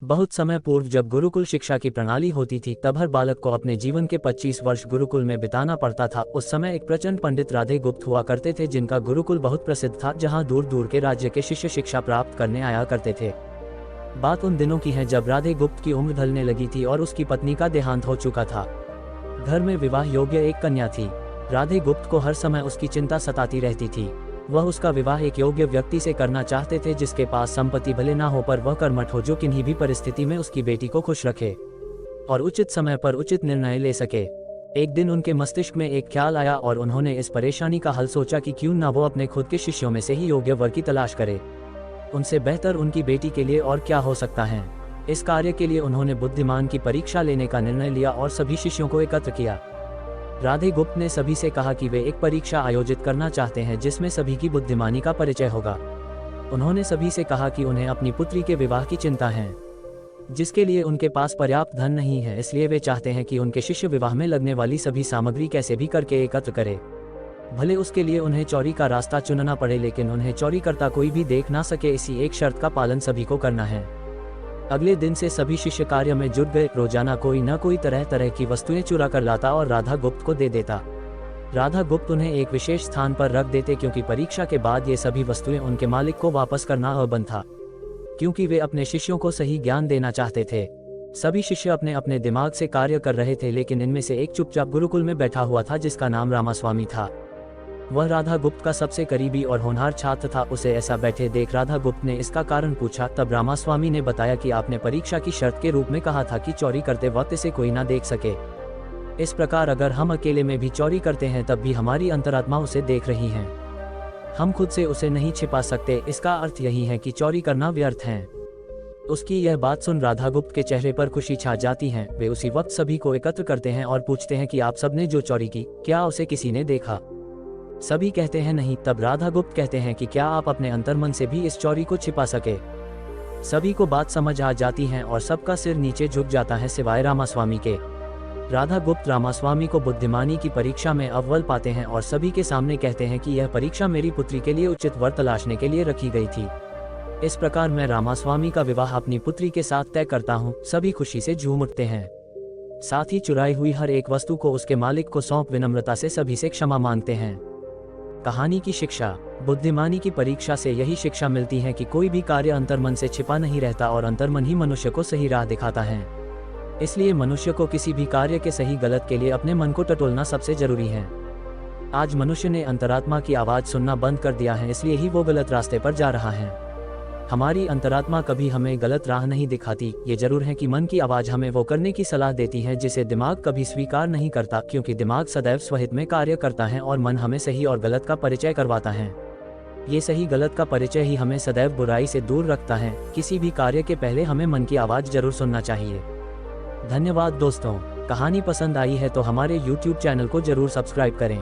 बहुत समय पूर्व जब गुरुकुल शिक्षा की प्रणाली होती थी तब हर बालक को अपने जीवन के 25 वर्ष गुरुकुल में बिताना पड़ता था। उस समय एक प्रचंड पंडित राधे गुप्त हुआ करते थे जिनका गुरुकुल बहुत प्रसिद्ध था, जहां दूर दूर के राज्य के शिष्य शिक्षा प्राप्त करने आया करते थे। बात उन दिनों की है जब राधे गुप्त की उम्र ढलने लगी थी और उसकी पत्नी का देहांत हो चुका था। घर में विवाह योग्य एक कन्या थी। राधे गुप्त को हर समय उसकी चिंता सताती रहती थी। वह उसका विवाह एक योग्य व्यक्ति से करना चाहते थे जिसके पास संपत्ति भले ना हो पर वह कर्मठ हो, जो किन्हीं भी परिस्थिति में उसकी बेटी को खुश रखे और उचित समय पर उचित निर्णय ले सके। एक दिन उनके मस्तिष्क में एक ख्याल आया और उन्होंने इस परेशानी का हल सोचा कि क्यों ना वो अपने खुद के शिष्यों में से ही योग्य वर की तलाश करे। उनसे बेहतर उनकी बेटी के लिए और क्या हो सकता है। इस कार्य के लिए उन्होंने बुद्धिमान की परीक्षा लेने का निर्णय लिया और सभी शिष्यों को एकत्र किया। राधे गुप्त ने सभी से कहा कि वे एक परीक्षा आयोजित करना चाहते हैं जिसमें सभी की बुद्धिमानी का परिचय होगा। उन्होंने सभी से कहा कि उन्हें अपनी पुत्री के विवाह की चिंता है, जिसके लिए उनके पास पर्याप्त धन नहीं है, इसलिए वे चाहते हैं कि उनके शिष्य विवाह में लगने वाली सभी सामग्री कैसे भी करके एकत्र करें। भले उसके लिए उन्हें चोरी का रास्ता चुनना पड़े, लेकिन उन्हें चोरी करता कोई भी देख ना सके, इसी एक शर्त का पालन सभी को करना है। अगले दिन से सभी शिष्य कार्य में जुट गए। रोजाना कोई न कोई तरह तरह की वस्तुएं चुरा कर लाता और राधा गुप्त को दे देता। राधा गुप्त उन्हें एक विशेष स्थान पर रख देते क्योंकि परीक्षा के बाद ये सभी वस्तुएं उनके मालिक को वापस करना अबंध था, क्योंकि वे अपने शिष्यों को सही ज्ञान देना चाहते थे। सभी शिष्य अपने अपने दिमाग से कार्य कर रहे थे, लेकिन इनमें से एक चुपचाप गुरुकुल में बैठा हुआ था जिसका नाम रामास्वामी था। वह राधा गुप्त का सबसे करीबी और होनहार छात्र था। उसे ऐसा बैठे देख राधा गुप्त ने इसका कारण पूछा। तब रामास्वामी ने बताया कि आपने परीक्षा की शर्त के रूप में कहा था कि चोरी करते वक्त इसे कोई ना देख सके। इस प्रकार अगर हम अकेले में भी चोरी करते हैं तब भी हमारी अंतरात्मा उसे देख रही है। हम खुद से उसे नहीं छिपा सकते। इसका अर्थ यही है कि चोरी करना व्यर्थ है। उसकी यह बात सुन राधा गुप्त के चेहरे पर खुशी छा जाती है। वे उसी वक्त सभी को एकत्र करते हैं और पूछते हैं कि आप सबने जो चोरी की, क्या उसे किसी ने देखा? सभी कहते हैं नहीं। तब राधा गुप्त कहते हैं कि क्या आप अपने अंतर्मन से भी इस चोरी को छिपा सके? सभी को बात समझ आ जाती है और सबका सिर नीचे झुक जाता है सिवाय रामास्वामी के। राधा गुप्त रामास्वामी को बुद्धिमानी की परीक्षा में अव्वल पाते हैं और सभी के सामने कहते हैं कि यह परीक्षा मेरी पुत्री के लिए उचित वर तलाशने के लिए रखी गई थी। इस प्रकार मैं रामास्वामी का विवाह अपनी पुत्री के साथ तय करता हूँ। सभी खुशी से झूम उठते हैं। साथ ही चुराई हुई हर एक वस्तु को उसके मालिक को सौंप विनम्रता से सभी से क्षमा मांगते हैं। कहानी की शिक्षा। बुद्धिमानी की परीक्षा से यही शिक्षा मिलती है कि कोई भी कार्य अंतर्मन से छिपा नहीं रहता और अंतर्मन ही मनुष्य को सही राह दिखाता है। इसलिए मनुष्य को किसी भी कार्य के सही गलत के लिए अपने मन को टटोलना सबसे जरूरी है। आज मनुष्य ने अंतरात्मा की आवाज सुनना बंद कर दिया है, इसलिए ही वो गलत रास्ते पर जा रहा है। हमारी अंतरात्मा कभी हमें गलत राह नहीं दिखाती। ये जरूर है कि मन की आवाज हमें वो करने की सलाह देती है जिसे दिमाग कभी स्वीकार नहीं करता, क्योंकि दिमाग सदैव स्वहित में कार्य करता है और मन हमें सही और गलत का परिचय करवाता है। ये सही गलत का परिचय ही हमें सदैव बुराई से दूर रखता है। किसी भी कार्य के पहले हमें मन की आवाज जरूर सुनना चाहिए। धन्यवाद दोस्तों। कहानी पसंद आई है तो हमारे YouTube चैनल को जरूर सब्सक्राइब करें।